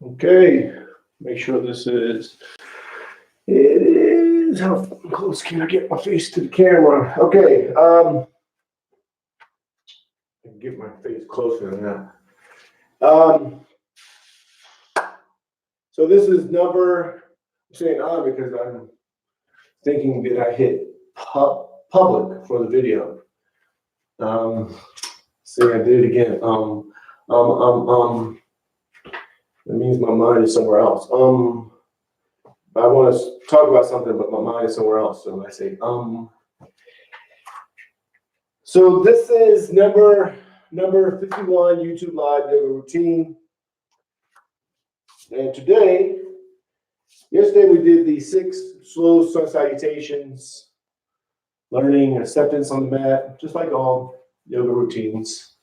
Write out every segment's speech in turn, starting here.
Okay, make sure it is, how close can I get my face to the camera? Okay, I can get my face closer than that. So this is I'm saying on because I'm thinking that I hit public for the video. See, I did it again. That means my mind is somewhere else. I want to talk about something, but my mind is somewhere else. So I say, So this is number 51 YouTube Live Yoga Routine. And yesterday we did the 6 slow sun salutations, learning acceptance on the mat, just like all yoga routines,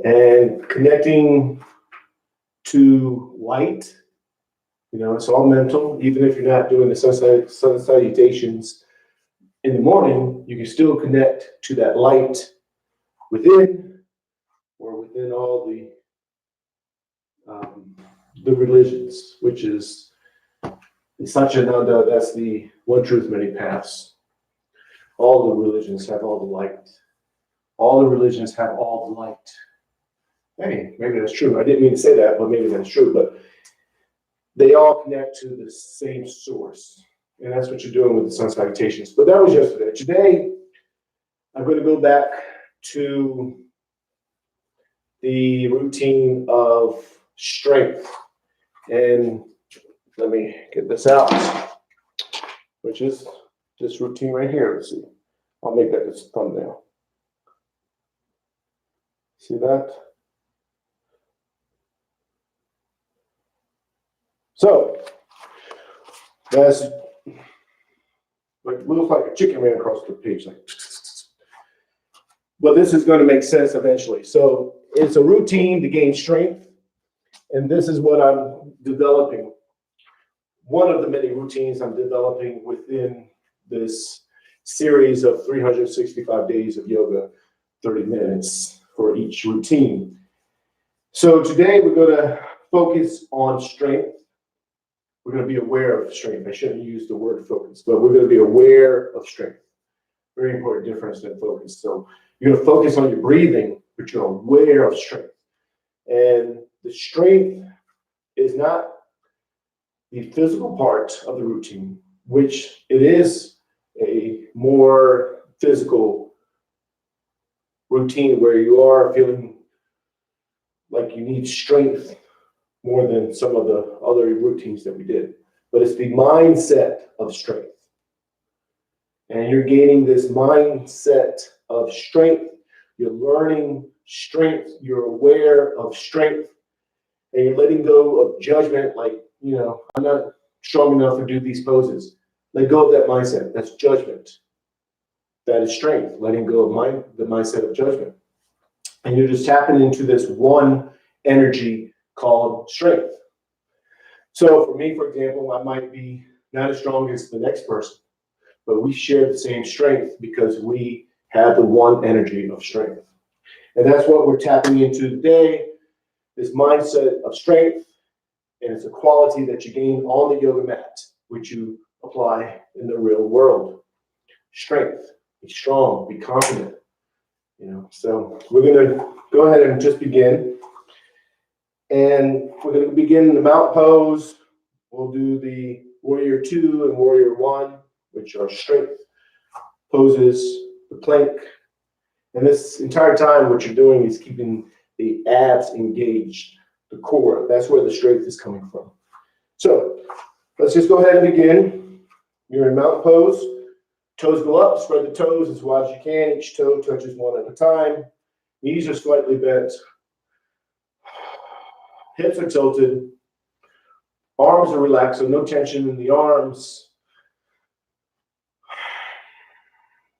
and connecting to light. You know, it's all mental. Even if you're not doing the sun salutations in the morning, you can still connect to that light within all the religions, which is the Satchitananda. That's the one truth, many paths. All the religions have all the light. All the religions have all the light. Hey, maybe that's true. I didn't mean to say that, but maybe that's true. But they all connect to the same source. And that's what you're doing with the sun salutations. But that was yesterday. Today, I'm going to go back to the routine of strength. And let me get this out, which is this routine right here. Let's see. I'll make that as a thumbnail. See that? So that's looks like a chicken ran across the page, like. But this is going to make sense eventually. So it's a routine to gain strength, and this is what I'm developing. One of the many routines I'm developing within this series of 365 days of yoga, 30 minutes for each routine. So today we're going to focus on strength. We're going to be aware of strength. I shouldn't use the word focus, but we're going to be aware of strength. Very important difference than focus. So you're going to focus on your breathing, but you're aware of strength. And the strength is not the physical part of the routine, which it is a more physical routine where you are feeling like you need strength more than some of the other routines that we did. But it's the mindset of strength. And you're gaining this mindset of strength. You're learning strength. You're aware of strength. And you're letting go of judgment, like, I'm not strong enough to do these poses. Let go of that mindset. That's judgment. That is strength, letting go of the mindset of judgment. And you're just tapping into this one energy called strength. So for me, for example, I might be not as strong as the next person, but we share the same strength because we have the one energy of strength. And that's what we're tapping into today, this mindset of strength. And it's a quality that you gain on the yoga mat, which you apply in the real world. Strength, be strong, be confident. So we're going to go ahead and just begin. And we're going to begin in the mountain pose. We'll do the warrior 2 and warrior 1, which are strength poses, the plank. And this entire time, what you're doing is keeping the abs engaged, the core. That's where the strength is coming from. So let's just go ahead and begin. You're in mountain pose. Toes go up, spread the toes as wide as you can. Each toe touches one at a time. Knees are slightly bent. Hips are tilted. Arms are relaxed, so no tension in the arms.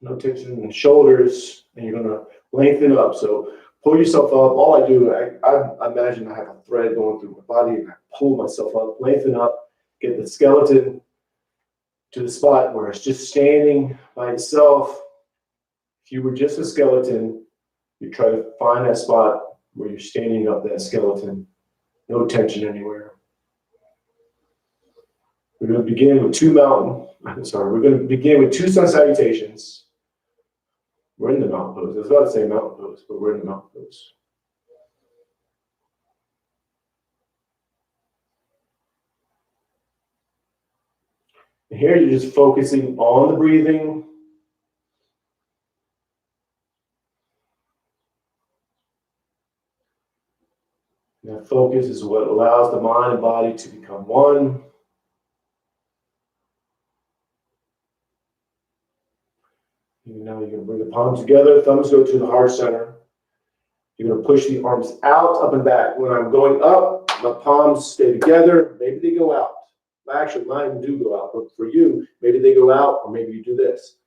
No tension in the shoulders. And you're going to lengthen up. So pull yourself up. All I do, I imagine I have a thread going through my body, and I pull myself up, lengthen up, get the skeleton to the spot where it's just standing by itself. If you were just a skeleton, you try to find that spot where you're standing up that skeleton. No tension anywhere. We're going to begin with two sun salutations. We're in the mountain pose. I was about to say mountain pose, but we're in the mountain pose. And here you're just focusing on the breathing. And that focus is what allows the mind and body to become one. And now you're going to bring the palms together, thumbs go to the heart center. You're going to push the arms out, up and back. When I'm going up, my palms stay together. Maybe they go out. Actually, mine do go out, but for you, maybe they go out, or maybe you do this.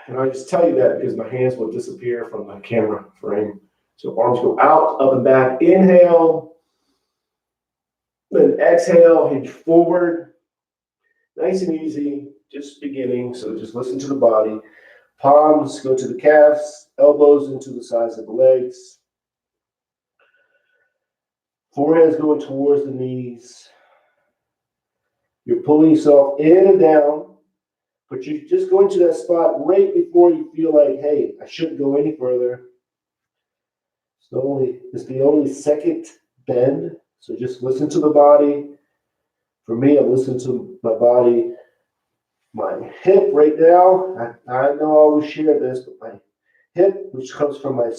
And I just tell you that because my hands will disappear from the camera frame. So arms go out, up and back. Inhale. Then exhale, hinge forward. Nice and easy, just beginning. So just listen to the body. Palms go to the calves, elbows into the sides of the legs. Forehead's going towards the knees. You're pulling yourself in and down, but you're just going to that spot right before you feel like, hey, I shouldn't go any further. It's the only second bend. So just listen to the body. For me, I listen to my body. My hip right now, I know I always share this, but my hip, which comes from my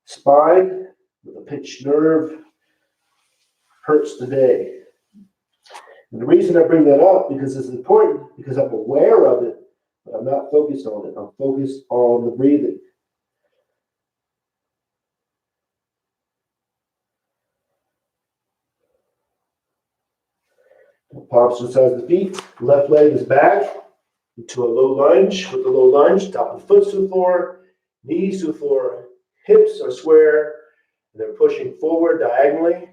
spine with a pinched nerve, hurts today. And the reason I bring that up because it's important, because I'm aware of it, but I'm not focused on it. I'm focused on the breathing. Palms to the sides of the feet. Left leg is back into a low lunge. With the low lunge, top of the foot to the floor, knees to the floor, hips are square, and they're pushing forward diagonally.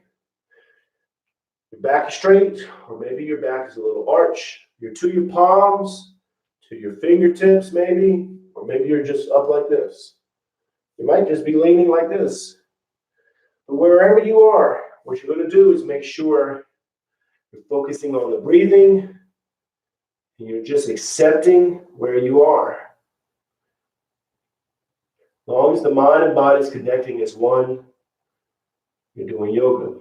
Your back is straight, or maybe your back is a little arch. You're to your palms, to your fingertips maybe, or maybe you're just up like this. You might just be leaning like this. But wherever you are, what you're going to do is make sure you're focusing on the breathing, and you're just accepting where you are. As long as the mind and body is connecting as one, you're doing yoga.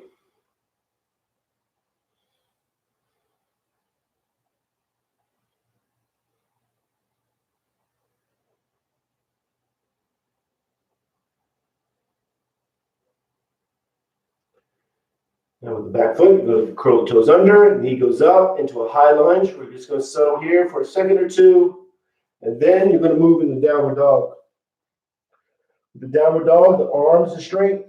Now with the back foot, you're going to curl the toes under, knee goes up into a high lunge. We're just going to settle here for a second or two, and then you're going to move into downward dog. With the downward dog, the arms are straight.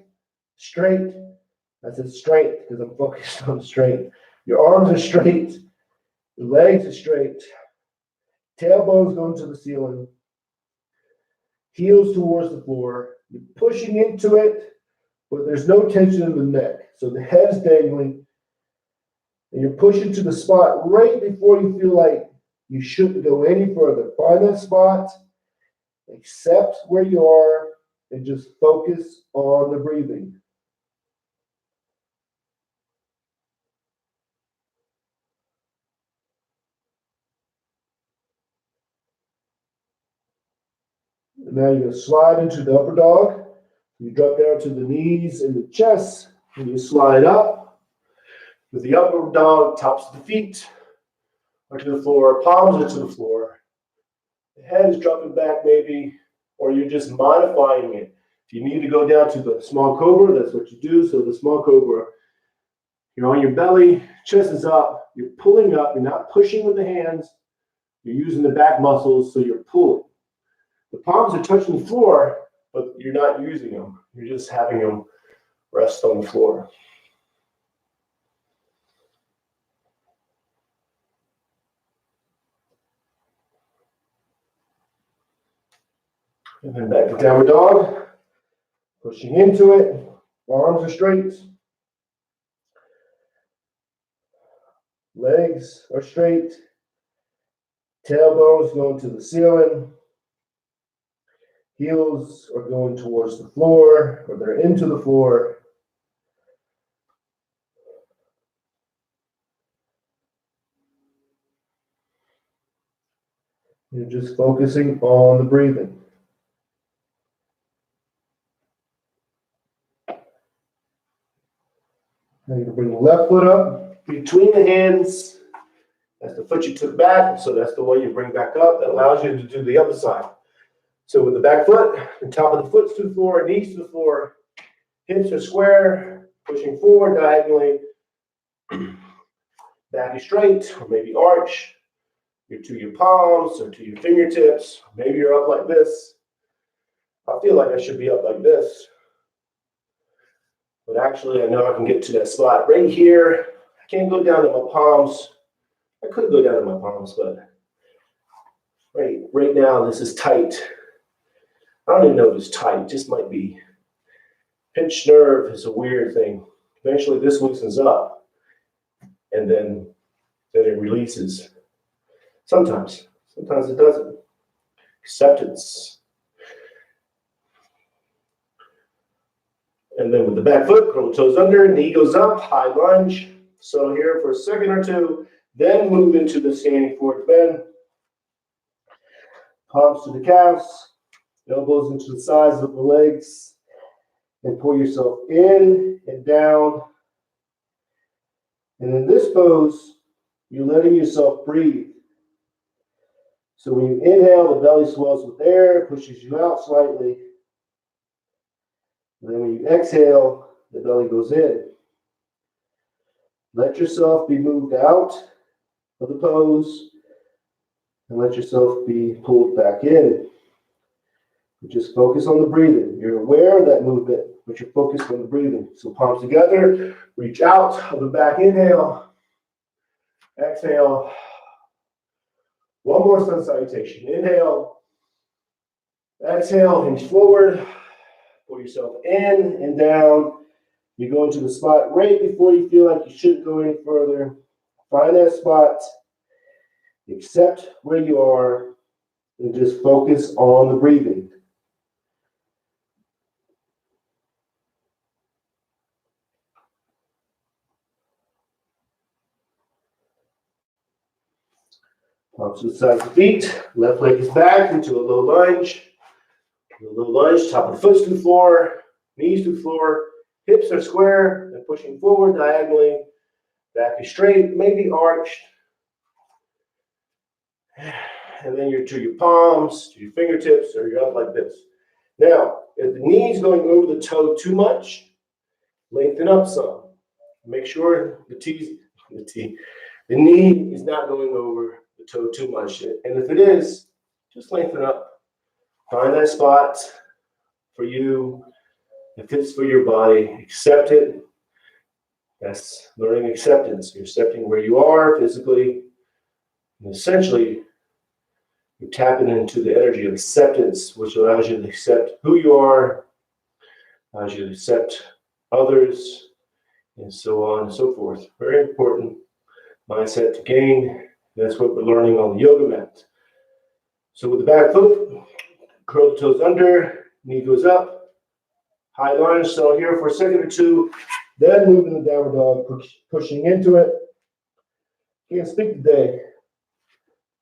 I said straight because I'm focused on straight. Your arms are straight, your legs are straight, tailbones going to the ceiling, heels towards the floor. You're pushing into it, but there's no tension in the neck. So the head's dangling, and you're pushing to the spot right before you feel like you shouldn't go any further. Find that spot, accept where you are, and just focus on the breathing. And now you're going to slide into the upper dog. You drop down to the knees and the chest, and you slide up. With the upper dog, tops of the feet are to the floor, palms are to the floor. The head is dropping back maybe, or you're just modifying it. If you need to go down to the small cobra, that's what you do. So the small cobra, you're on your belly, chest is up, you're pulling up, you're not pushing with the hands, you're using the back muscles, so you're pulling. The palms are touching the floor, but you're not using them. You're just having them rest on the floor. And then back to downward dog. Pushing into it. Arms are straight. Legs are straight. Tailbones going to the ceiling. Heels are going towards the floor, or they're into the floor. You're just focusing on the breathing. Now you can bring the left foot up between the hands. That's the foot you took back, so that's the one you bring back up. That allows you to do the other side. So with the back foot, the top of the foot's to the floor, knees to the floor, hips are square, pushing forward diagonally. Back is straight, or maybe arch. You're to your palms or to your fingertips. Maybe you're up like this. I feel like I should be up like this. But actually, I know I can get to that spot right here. I can't go down to my palms. I could go down to my palms, but right now this is tight. I don't even know if it's tight. It just might be. Pinched nerve is a weird thing. Eventually this loosens up, and then it releases. Sometimes it doesn't. Acceptance. And then with the back foot, curl the toes under, knee goes up, high lunge. So here for a second or two, then move into the standing forward bend. Palms to the calves, elbows into the sides of the legs, and pull yourself in and down. And in this pose, you're letting yourself breathe. So when you inhale, the belly swells with air, pushes you out slightly. And then when you exhale, the belly goes in. Let yourself be moved out of the pose and let yourself be pulled back in. You just focus on the breathing. You're aware of that movement, but you're focused on the breathing. So palms together, reach out of the back, inhale, exhale. One more sun salutation. Inhale, exhale, hinge forward, pull yourself in and down. You go into the spot right before you feel like you shouldn't go any further. Find that spot, accept where you are, and just focus on the breathing. Palms to the sides of the feet, left leg is back into a low lunge. A low lunge, top of the foot to the floor, knees to the floor, hips are square and pushing forward diagonally. Back is straight, maybe arched. And then you're to your palms, to your fingertips, or you're up like this. Now, if the knee's going over the toe too much, lengthen up some. Make sure the knee is not going over the toe too much. And if it is, just lengthen up. Find that spot for you. It fits for your body. Accept it. That's learning acceptance. You're accepting where you are physically. And essentially, you're tapping into the energy of acceptance, which allows you to accept who you are, allows you to accept others, and so on and so forth. Very important mindset to gain. That's what we're learning on the yoga mat. So with the back foot, curl the toes under, knee goes up, high lunge. So here for a second or two, then move in the downward dog, pushing into it. Can't speak today.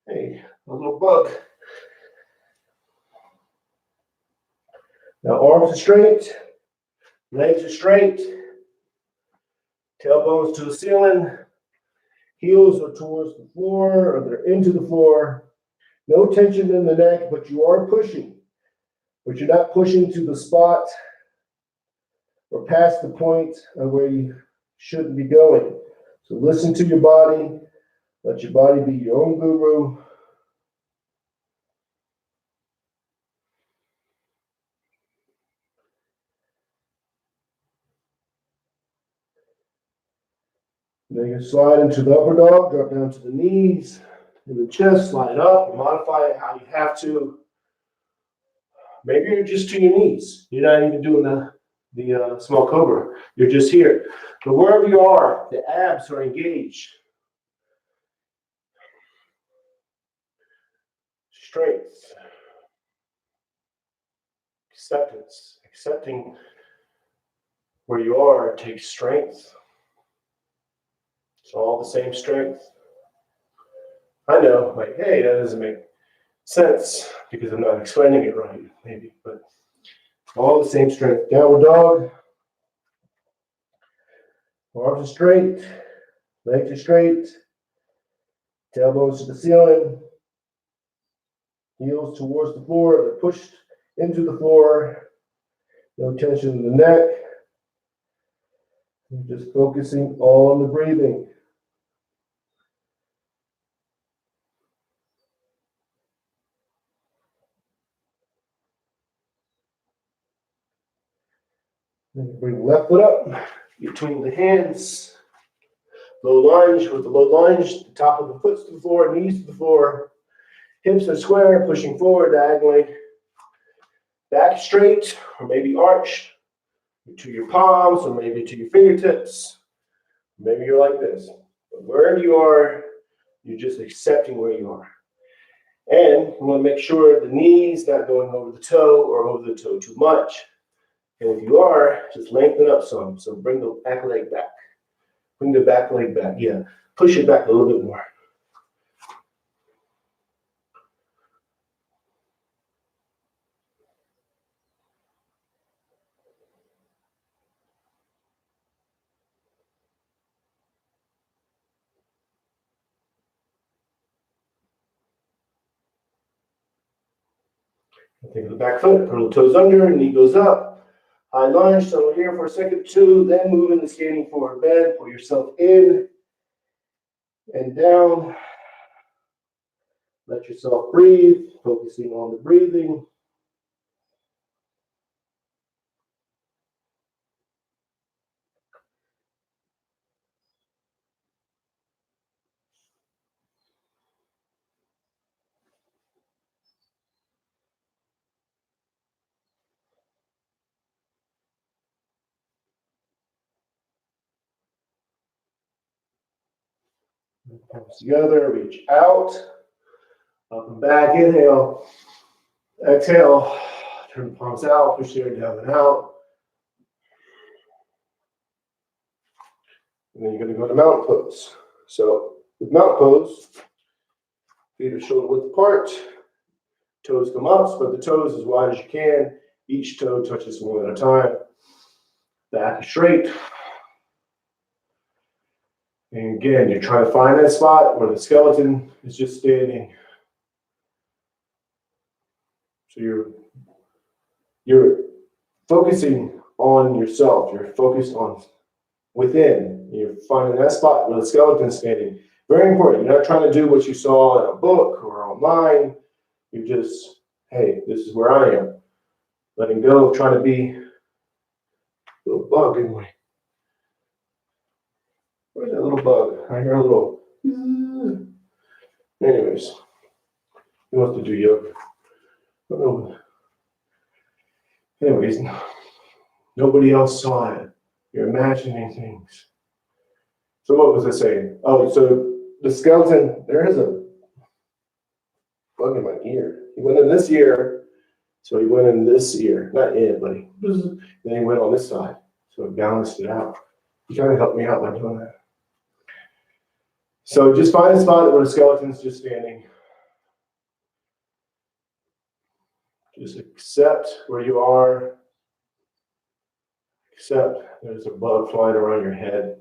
Hey, a little bug. Now arms are straight, legs are straight, tailbones to the ceiling, heels are towards the floor or they're into the floor. No tension in the neck, but you are pushing. But you're not pushing to the spot or past the point of where you shouldn't be going. So listen to your body. Let your body be your own guru. Then you slide into the upper dog, drop down to the knees, and the chest, slide up, modify it how you have to. Maybe you're just to your knees. You're not even doing the small cobra. You're just here. But wherever you are, the abs are engaged. Strength. Acceptance. Accepting where you are takes strength. It's all the same strength. I know, like, hey, that doesn't make sense because I'm not explaining it right, maybe, but all the same strength. Downward dog. Arms are straight, legs are straight, tailbones to the ceiling, heels towards the floor, they're pushed into the floor, no tension in the neck. You're just focusing on the breathing. Then you bring the left foot up between the hands. Low lunge. With the low lunge, the top of the foot to the floor, knees to the floor. Hips are square, pushing forward diagonally. Back straight, or maybe arched to your palms, or maybe to your fingertips. Maybe you're like this. But wherever you are, you're just accepting where you are. And you want to make sure the knee's not going over the toe or over the toe too much. And if you are, just lengthen up some. So bring the back leg back. Bring the back leg back. Yeah, push it back a little bit more. Take the back foot, curl the toes under, knee goes up. High lunge, settle here for a second or two, then move into standing forward bend. Pull yourself in and down. Let yourself breathe, focusing on the breathing. Palms together, reach out, up and back, inhale, exhale, turn the palms out, push the air down and out. And then you're going to go to mountain pose. So with mountain pose, feet are shoulder width apart, toes come up, spread the toes as wide as you can. Each toe touches one at a time. Back is straight. And again, you're trying to find that spot where the skeleton is just standing. So you're focusing on yourself. You're focused on within. You're finding that spot where the skeleton's standing. Very important. You're not trying to do what you saw in a book or online. You're just, hey, this is where I am. Letting go, trying to be a little bug in my. Where's that little bug? I hear a little. Anyways, he wants to do yoga. Anyways, nobody else saw it. You're imagining things. So what was I saying? Oh, so the skeleton, there is a bug in my ear. He went in this ear, so he went in this ear. Not in, but then he went on this side. So it balanced it out. He kind of helped me out by doing that. So just find a spot where the skeleton's just standing. Just accept where you are. Accept there's a bug flying around your head.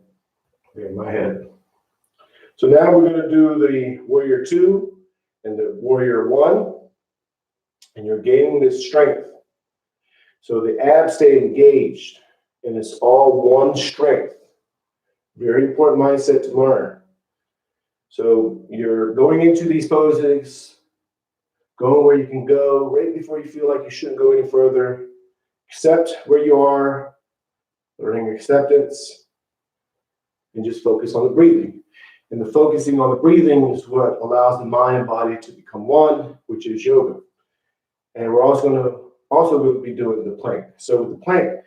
In my head. So now we're going to do the Warrior 2 and the Warrior 1. And you're gaining this strength. So the abs stay engaged. And it's all one strength. Very important mindset to learn. So you're going into these poses, going where you can go, right before you feel like you shouldn't go any further. Accept where you are, learning acceptance, and just focus on the breathing. And the focusing on the breathing is what allows the mind and body to become one, which is yoga. And we're also going to be doing the plank. So with the plank,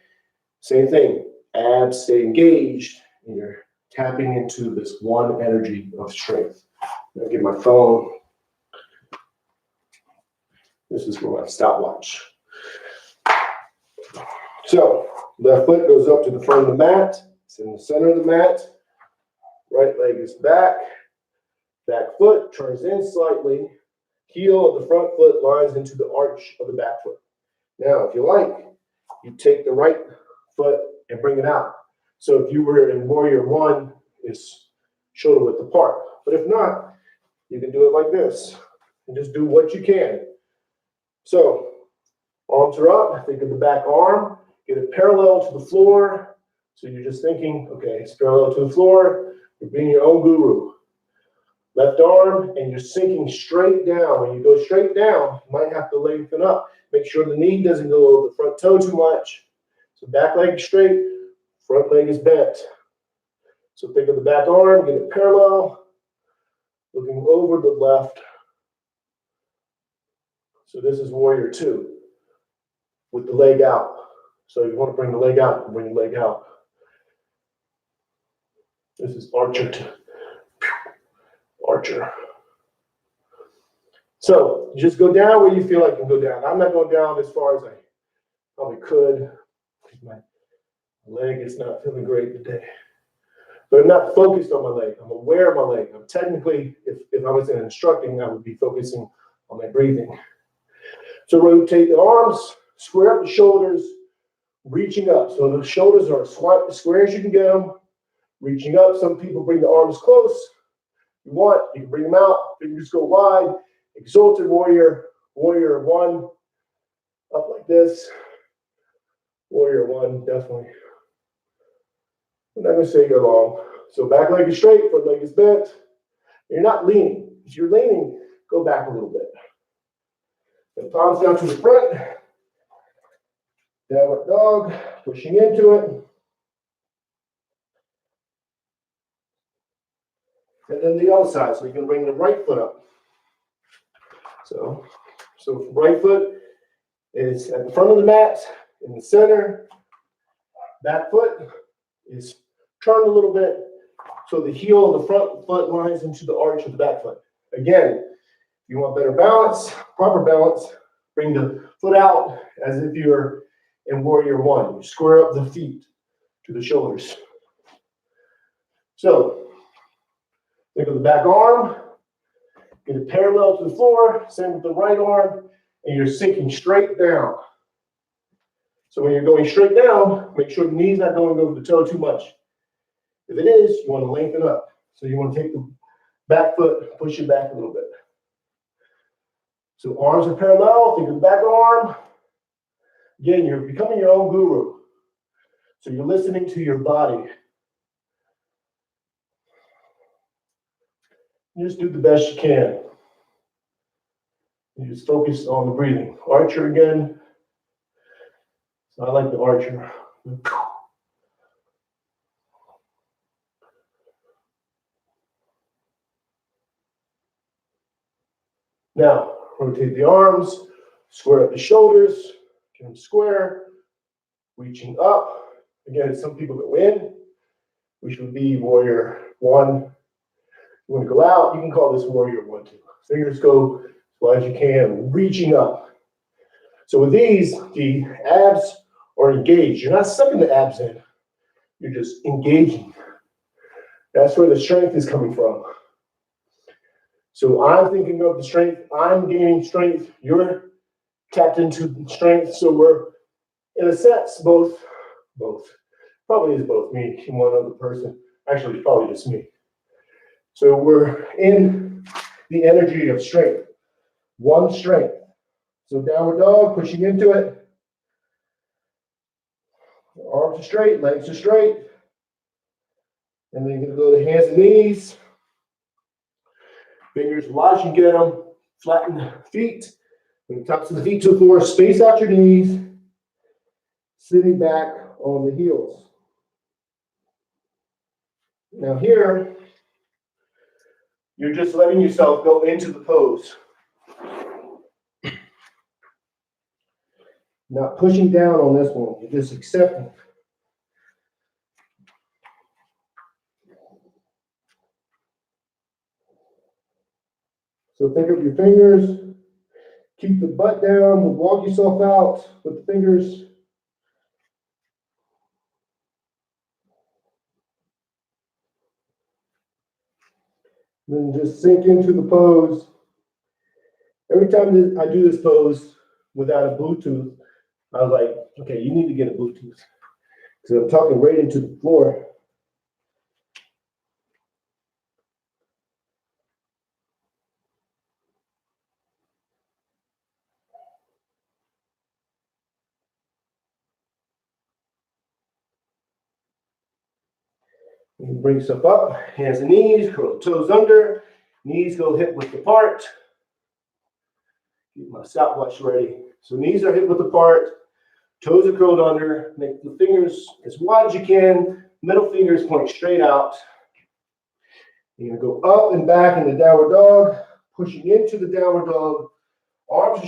same thing. Abs stay engaged, and you're tapping into this one energy of strength. I'm gonna get my phone. This is for my stopwatch. So left foot goes up to the front of the mat. It's in the center of the mat. Right leg is back. Back foot turns in slightly. heel of the front foot lines into the arch of the back foot. Now, if you like, you take the right foot and bring it out. So if you were in warrior one, it's shoulder width apart. But if not, you can do it like this and just do what you can. So arms are up, think of the back arm, get it parallel to the floor. So you're just thinking, okay, it's parallel to the floor, you're being your own guru. Left arm, and you're sinking straight down. When you go straight down, you might have to lengthen up. Make sure the knee doesn't go over the front toe too much. So back leg straight, front leg is bent. So think of the back arm, get it parallel, looking over the left. So this is warrior two with the leg out. So you want to bring the leg out, bring the leg out. This is archer two. Archer. So just go down where you feel like you can go down. I'm not going down as far as I probably could. My leg is not feeling great today. But I'm not focused on my leg. I'm aware of my leg. I'm technically, if I was instructing, I would be focusing on my breathing. So rotate the arms, square up the shoulders, reaching up. So the shoulders are as square as you can get them. Reaching up. Some people bring the arms close. You want, you can bring them out, fingers go wide, exalted warrior, warrior one, up like this, warrior one, definitely. I'm not going to say go long. So back leg is straight, front leg is bent. You're not leaning. If you're leaning, go back a little bit. And palms down to the front, downward dog, pushing into it. And then the other side, so you can bring the right foot up. So right foot is at the front of the mat, in the center. Back foot is turned a little bit, so the heel of the front foot lines into the arch of the back foot. Again, if you want better balance, proper balance, bring the foot out as if you're in warrior one. You square up the feet to the shoulders. So think of the back arm, get it parallel to the floor, same with the right arm, and you're sinking straight down. So when you're going straight down, make sure the knee's not going over the toe too much. If it is, you want to lengthen up. So you want to take the back foot, push it back a little bit. So arms are parallel, think of the back arm. Again, you're becoming your own guru. So you're listening to your body. You just do the best you can. You just focus on the breathing. Archer again. So I like the archer. Now, rotate the arms, square up the shoulders, get them square, reaching up. Again, some people go in, which would be warrior one. You want to go out, you can call this warrior one, two. Fingers go as wide as you can, reaching up. So with these, the abs are engaged. You're not sucking the abs in, you're just engaging. That's where the strength is coming from. So I'm thinking of the strength, I'm gaining strength, you're tapped into strength. So we're, in a sense, both, probably is both me and one other person. Actually, it's probably just me. So we're in the energy of strength, one strength. So downward dog, pushing into it. Arms are straight, legs are straight. And then you're going to go to hands and knees. Fingers wide as you get them. Flatten feet. Bring the tops of the feet to the floor. Space out your knees. Sitting back on the heels. Now here, you're just letting yourself go into the pose. Not pushing down on this one. You're just accepting. So think of your fingers. Keep the butt down. Walk yourself out with the fingers. Then just sink into the pose Every time I do this pose without a Bluetooth, I was like, okay, you need to get a Bluetooth. So I'm talking right into the floor. You can bring stuff up, hands and knees, curl the toes under, knees go hip width apart. Keep my stopwatch ready. So knees are hip width apart, toes are curled under, make the fingers as wide as you can, middle fingers point straight out. You're gonna go up and back in the downward dog, pushing into the downward dog, arms are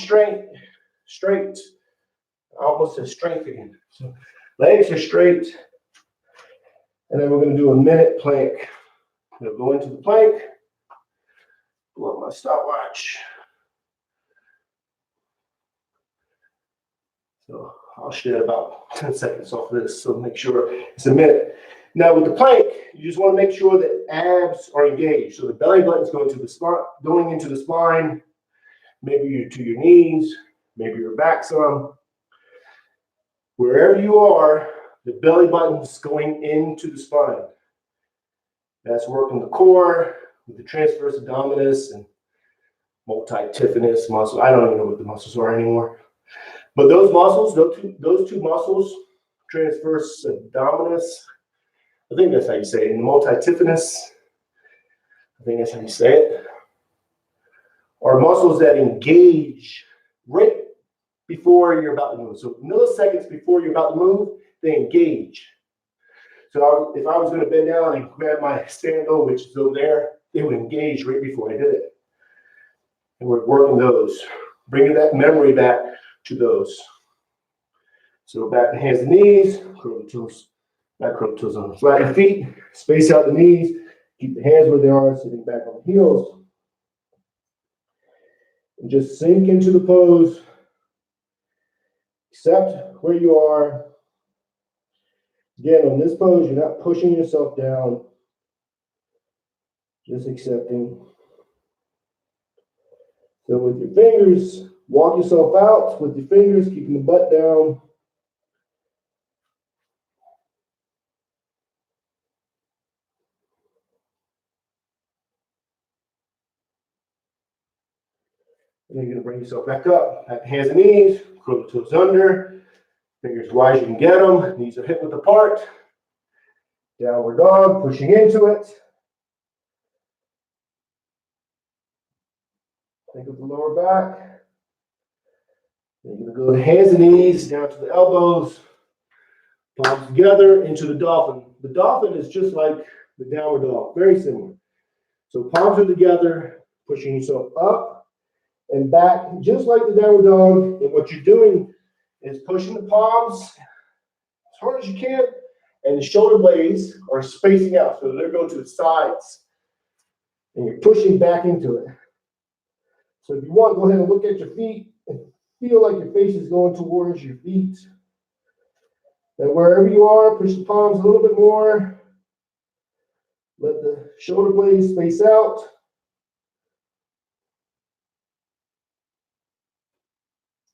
straight, almost as strength again. So legs are straight, and then we're gonna do a minute plank. I'm gonna go into the plank, pull up my stopwatch. So I'll shed about 10 seconds off of this, so make sure it's a minute. Now with the plank, you just want to make sure that abs are engaged. So the belly button's going into the spine, maybe to your knees, maybe your back some. Wherever you are, the belly button's going into the spine. That's working the core with the transverse abdominis and multi-tiphinus muscle. I don't even know what the muscles are anymore. But those muscles, those two muscles, transverse abdominis, I think that's how you say it, and multi-tiphinus, I think that's how you say it, are muscles that engage right before you're about to move. So milliseconds before you're about to move, they engage. So if I was going to bend down and grab my sandal, which is over there, they would engage right before I did it. And we're working those, bringing that memory back to those. So back to hands and knees, curl the toes, back curl the toes on the flat feet, space out the knees, keep the hands where they are, sitting back on the heels. And just sink into the pose. Accept where you are. Again, on this pose, you're not pushing yourself down, just accepting. So with your fingers, walk yourself out with your fingers, keeping the butt down. And then you're going to bring yourself back up, back to hands and knees, curl the toes under, fingers wide as you can get them, knees are hip width apart. Downward dog, pushing into it. Think of the lower back. Then you're going to go to hands and knees, down to the elbows, palms together into the dolphin. The dolphin is just like the downward dog, very similar. So palms are together, pushing yourself up and back, just like the downward dog. And what you're doing is pushing the palms as hard as you can, and the shoulder blades are spacing out, so they're going to the sides. And you're pushing back into it. So if you want, go ahead and look at your feet and feel like your face is going towards your feet. And wherever you are, push the palms a little bit more. Let the shoulder blades space out.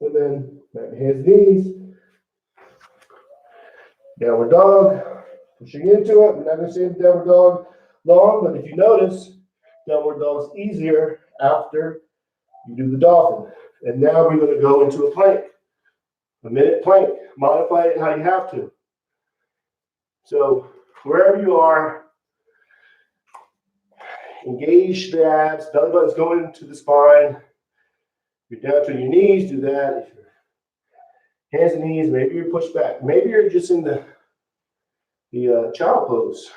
And then back to hands and knees. Downward dog. Pushing into it. We're not going to say the downward dog long, but if you notice, downward dog's easier after you do the dolphin. And now we're going to go into a plank. A minute plank. Modify it how you have to. So wherever you are, engage the abs, belly button's going into the spine. You're down to your knees, do that. If you're hands and knees, maybe you're pushed back. Maybe you're just in the child pose.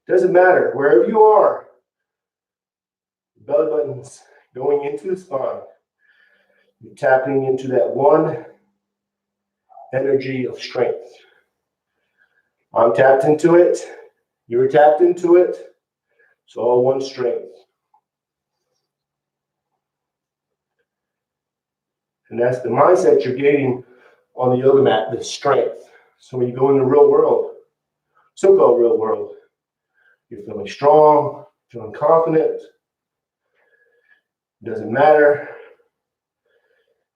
Doesn't matter. Wherever you are, belly button's going into the spine. You're tapping into that one energy of strength. I'm tapped into it. You're tapped into it. It's all one strength. And that's the mindset you're gaining on the yoga mat, the strength. So when you go in the real world, so-called real world, you're feeling strong, feeling confident. It doesn't matter.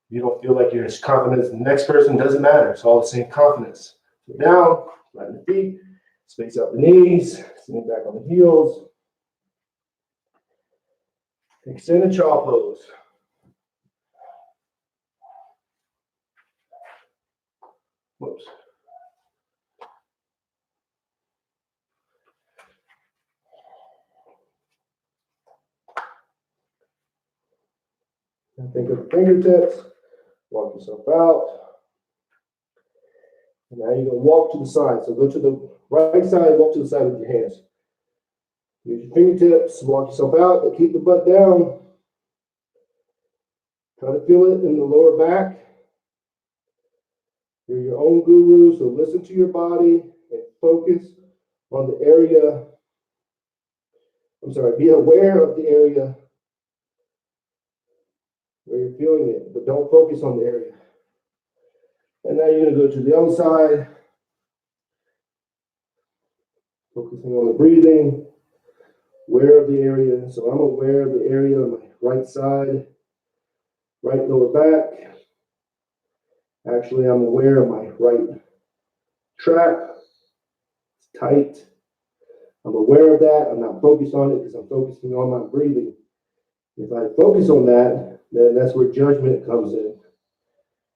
You don't feel like you're as confident as the next person, doesn't matter. It's all the same confidence. So down, flatten the feet, space out the knees, sitting back on the heels. Extended child pose. Whoops. And think of the fingertips. Walk yourself out. And now you're going to walk to the side. So go to the right side, walk to the side with your hands. Use your fingertips, walk yourself out, but keep the butt down. Try to feel it in the lower back. You're your own guru, so listen to your body and focus on the area. Be aware of the area where you're feeling it, but don't focus on the area. And now you're going to go to the other side, focusing on the breathing, aware of the area. So I'm aware of the area on my right side, right lower back. Actually, I'm aware of my right track. It's tight. I'm aware of that. I'm not focused on it because I'm focusing on my breathing. If I focus on that, then that's where judgment comes in.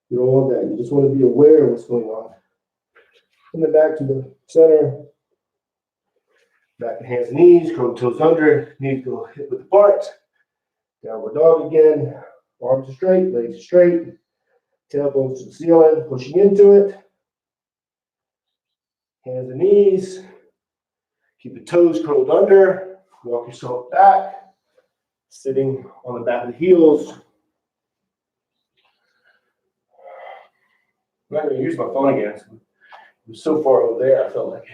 You don't want that. You just want to be aware of what's going on. And then back to the center. Back to hands and knees, curl the toes under, knees go hip width apart. Downward dog again. Arms are straight, legs are straight. Tailbones to the ceiling, pushing into it. Hands and knees. Keep the toes curled under. Walk yourself back. Sitting on the back of the heels. I'm not going to use my phone again. It was so far over there, I felt like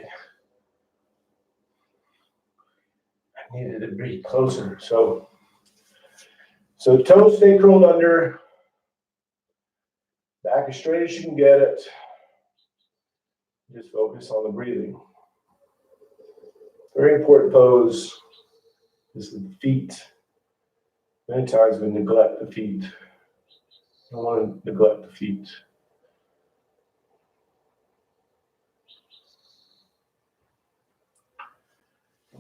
I needed to be closer. So toes stay curled under. Back as straight as you can get it. Just focus on the breathing. Very important pose is the feet. Many times we neglect the feet. I don't want to neglect the feet.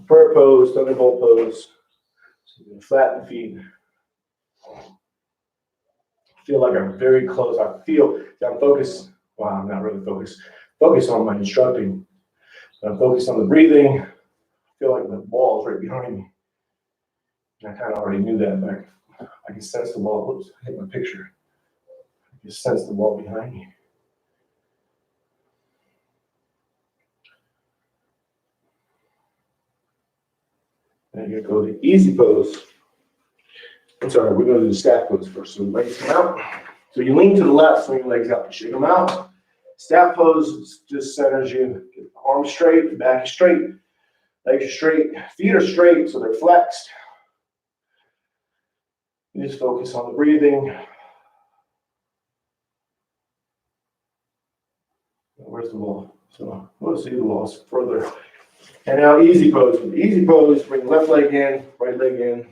Prayer pose, thunderbolt pose. So you can flatten the feet. Feel like I'm very close. I feel that I'm focused. Well, I'm not really focused. Focus on my instructing. I'm focused on the breathing. I feel like the wall is right behind me. And I kind of already knew that back. I can sense the wall. Whoops, I hit my picture. I can sense the wall behind me. And you're going to go to easy pose. I'm sorry, we're going to do the staff pose first. So legs come out. So you lean to the left, swing your legs out, shake them out. Staff pose just centers you. Get the arms straight, back is straight, legs are straight, feet are straight, so they're flexed. You just focus on the breathing. Where's the wall? So we'll see the walls further. And now easy pose. With easy pose, bring left leg in, right leg in.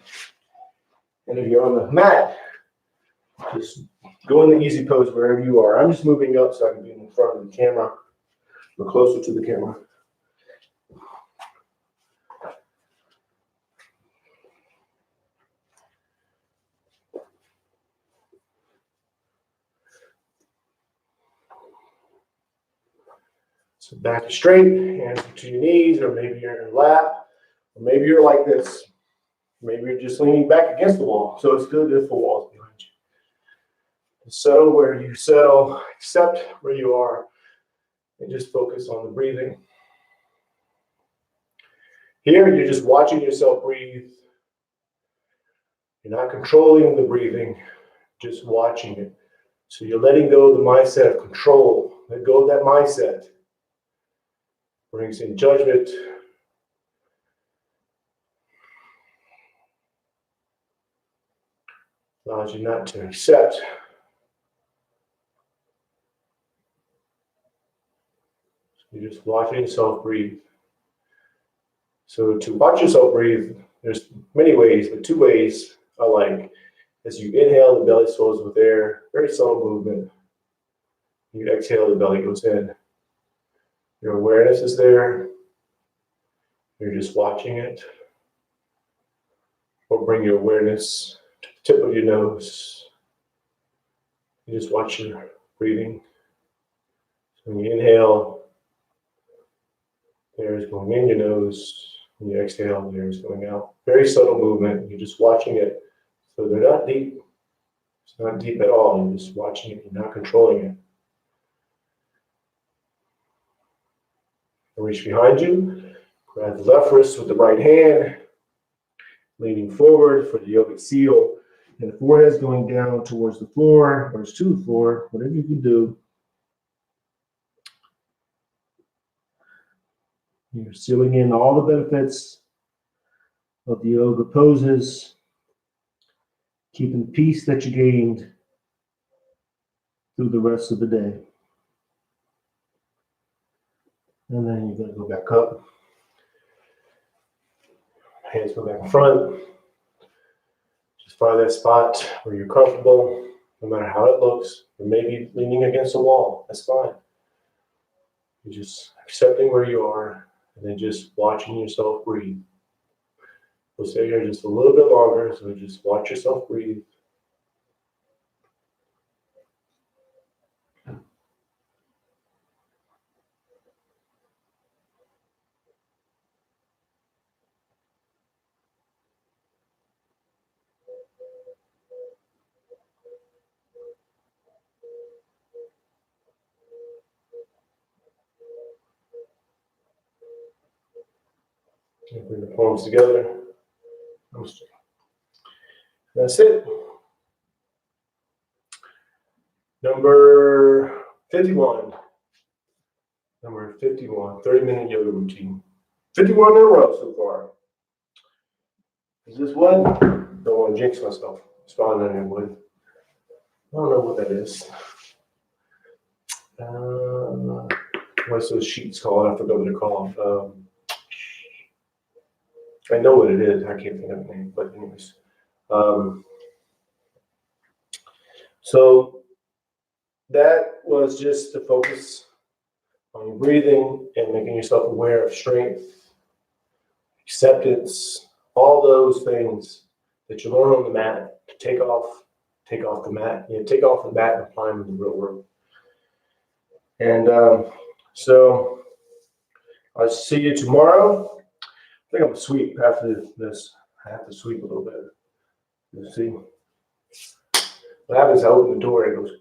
And if you're on the mat, just go in the easy pose wherever you are. I'm just moving up so I can be in front of the camera or closer to the camera. So back is straight, hands to your knees, or maybe you're in your lap, or maybe you're like this. Maybe you're just leaning back against the wall. So it's good if the wall is behind you. Settle where you settle, accept where you are, and just focus on the breathing. Here, you're just watching yourself breathe. You're not controlling the breathing, just watching it. So you're letting go of the mindset of control. Let go of that mindset. Brings in judgment. Allows you not to accept. You're just watching yourself breathe. So to watch yourself breathe, there's many ways, but two ways I like. As you inhale, the belly swells with air, very subtle movement. You exhale, the belly goes in. Your awareness is there. You're just watching it. Or bring your awareness to the tip of your nose. You just watch your breathing. So when you inhale, the air is going in your nose. When you exhale, the air is going out. Very subtle movement. You're just watching it. So they're not deep. It's not deep at all. You're just watching it. You're not controlling it. Reach behind you. Grab the left wrist with the right hand. Leaning forward for the yogic seal. And the forehead's going down towards the floor, or to the floor, whatever you can do. You're sealing in all the benefits of the yoga poses, keeping the peace that you gained through the rest of the day. And then you're going to go back up. Hands go back in front. Just find that spot where you're comfortable, no matter how it looks. You may be leaning against a wall. That's fine. You're just accepting where you are and then just watching yourself breathe. We'll stay here just a little bit longer, so just watch yourself breathe. And bring the palms together. That's it. Number 51. Number 51, 30-minute yoga routine. 51 in a row so far. Is this one? Don't want to jinx myself. Spawn on your wood. I don't know what that is. What's those sheets called? I forgot what they're called. I know what it is. I can't think of the name, but anyways. So that was just to focus on your breathing and making yourself aware of strength, acceptance, all those things that you learn on the mat to take off the mat, take off the mat and apply them in the real world. And so I'll see you tomorrow. I think I'm gonna sweep after this. I have to sweep a little bit. You see, what happens is I open the door and it goes,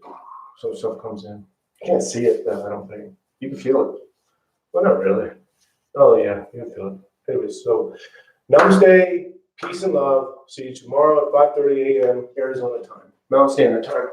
so stuff comes in. You can't see it though, I don't think. You can feel it. Well, not really. Oh yeah, you can feel it. Anyways, so namaste, peace and love. See you tomorrow at 5:30 a.m. Arizona time, Mountain Standard Time.